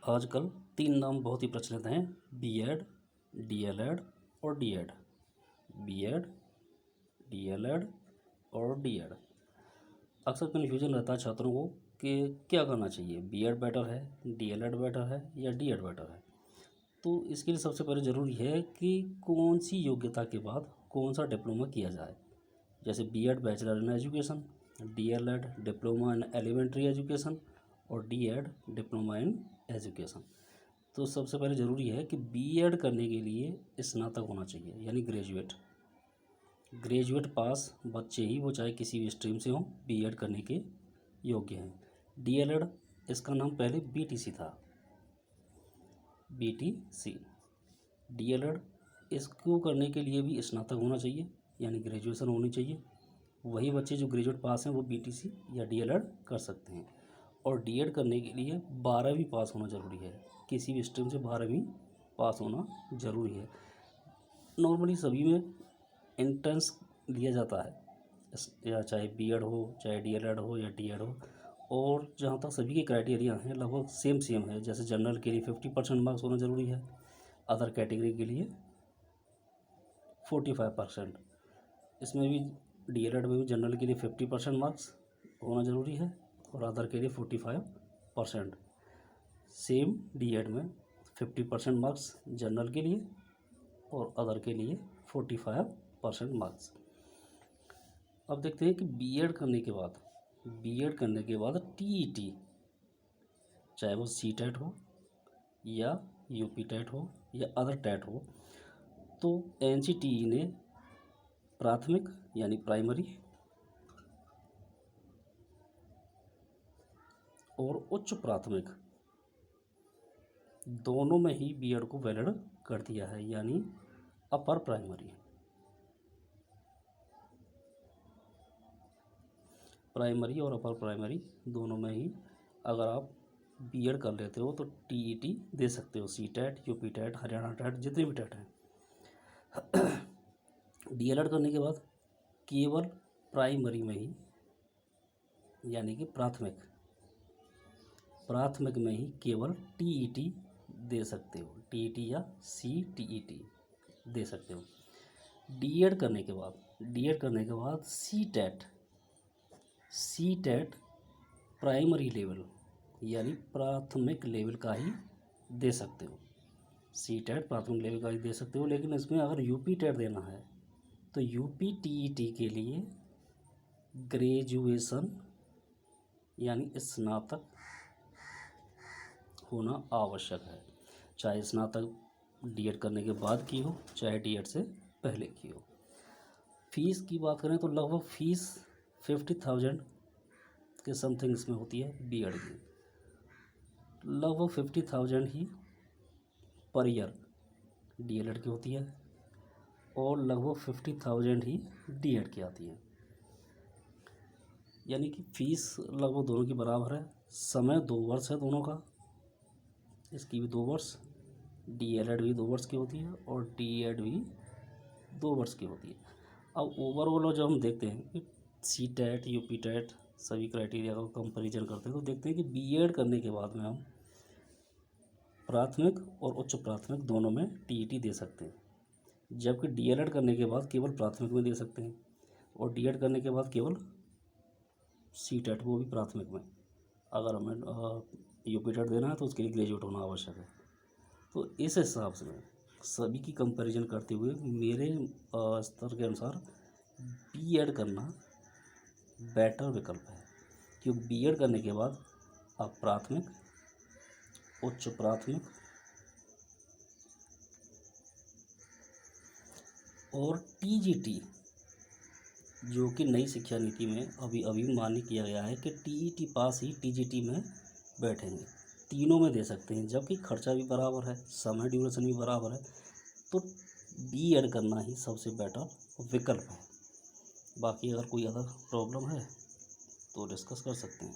आजकल 3 नाम बहुत ही प्रचलित हैं, बीएड, डीएलएड और डीएड। बीएड, डीएलएड और डीएड। अक्सर कन्फ्यूजन रहता है छात्रों को कि क्या करना चाहिए, बीएड बेटर है, डीएलएड बेटर है या डीएड बेटर है। तो इसके लिए सबसे पहले ज़रूरी है कि कौन सी योग्यता के बाद कौन सा डिप्लोमा किया जाए। जैसे BEd bachelor in education, DElEd diploma in elementary education और डीएड डिप्लोमा इन एजुकेशन। तो सबसे पहले ज़रूरी है कि बीएड करने के लिए स्नातक होना चाहिए, यानी ग्रेजुएट पास बच्चे ही, वो चाहे किसी भी स्ट्रीम से हों, बीएड करने के योग्य हैं। डीएलएड, इसका नाम पहले बीटीसी था, बीटीसी। डीएलएड, इसको करने के लिए भी स्नातक होना चाहिए, यानी ग्रेजुएशन होनी चाहिए। वही बच्चे जो ग्रेजुएट पास हैं वो बीटीसी या डीएलएड कर सकते हैं। और डीएड करने के लिए 12वीं पास होना ज़रूरी है, किसी भी स्ट्रीम से 12वीं पास होना ज़रूरी है। नॉर्मली सभी में एंट्रेंस लिया जाता है, या चाहे बीएड हो, चाहे डीएलएड हो या डीएड हो। और जहाँ तक सभी के क्राइटेरिया हैं लगभग सेम है। जैसे जनरल के लिए 50% मार्क्स होना ज़रूरी है, अदर कैटेगरी के लिए 45%। इसमें भी डीएलएड में भी जनरल के लिए 50% मार्क्स होना ज़रूरी है और अदर के लिए 45%। सेम डीएड में 50% मार्क्स जनरल के लिए और अदर के लिए 45% मार्क्स। अब देखते हैं कि बीएड करने के बाद टीईटी, चाहे वो सीटेट हो या यूपी टेट हो या अदर टेट हो, तो एनसीटीई ने प्राथमिक यानी प्राइमरी और उच्च प्राथमिक दोनों में ही बीएड को वैलिड कर दिया है, यानी अपर प्राइमरी और अपर प्राइमरी दोनों में ही अगर आप बीएड कर लेते हो तो टीईटी दे सकते हो, CTET, UP TET, Haryana TET, जितने भी टेट हैं। डीएलएड करने के बाद केवल प्राइमरी में ही, यानी कि प्राथमिक में ही केवल टीईटी दे सकते हो, टीईटी या सीटीईटी दे सकते हो। डीएड करने के बाद सीटेट प्राइमरी लेवल यानी प्राथमिक लेवल का ही दे सकते हो, सीटेट प्राथमिक लेवल का ही दे सकते हो। लेकिन इसमें अगर यूपी टेट देना है तो यूपी टीईटी के लिए ग्रेजुएशन यानी स्नातक होना आवश्यक है, चाहे स्नातक डीएड करने के बाद की हो, चाहे डीएड से पहले की हो। फीस की बात करें तो लगभग फीस 50,000 के समथिंग इसमें होती है। बीएड की लगभग 50,000 ही पर ईयर डीएलएड की होती है और लगभग 50,000 ही डीएड की आती है, यानी कि फ़ीस लगभग दोनों की बराबर है। समय 2 वर्ष है दोनों का, इसकी भी 2 वर्ष, डीएलएड भी 2 वर्ष की होती है और डीएड भी 2 वर्ष की होती है। अब ओवरऑल जब हम देखते हैं कि सीटेट, यूपी टेट सभी क्राइटेरिया का कंपैरिजन करते हैं तो देखते हैं कि बीएड करने के बाद में हम प्राथमिक और उच्च प्राथमिक दोनों में टीईटी दे सकते हैं, जबकि डीएलएड करने के बाद केवल प्राथमिक में दे सकते हैं और डीएड करने के बाद केवल सीटेट, वो भी प्राथमिक में। अगर हमें यूपी टेट देना है तो उसके लिए ग्रेजुएट होना आवश्यक है। तो इस हिसाब से सभी की कंपैरिजन करते हुए मेरे स्तर के अनुसार बीएड करना बेटर विकल्प है, क्योंकि बीएड करने के बाद आप प्राथमिक, उच्च प्राथमिक और टीजीटी, जो कि नई शिक्षा नीति में अभी मान्य किया गया है कि टीईटी पास ही टीजीटी में बैठेंगे, तीनों में दे सकते हैं, जबकि खर्चा भी बराबर है, समय ड्यूरेशन भी बराबर है। तो बीएड करना ही सबसे बेटर विकल्प है। बाकी अगर कोई अदर प्रॉब्लम है तो डिस्कस कर सकते हैं।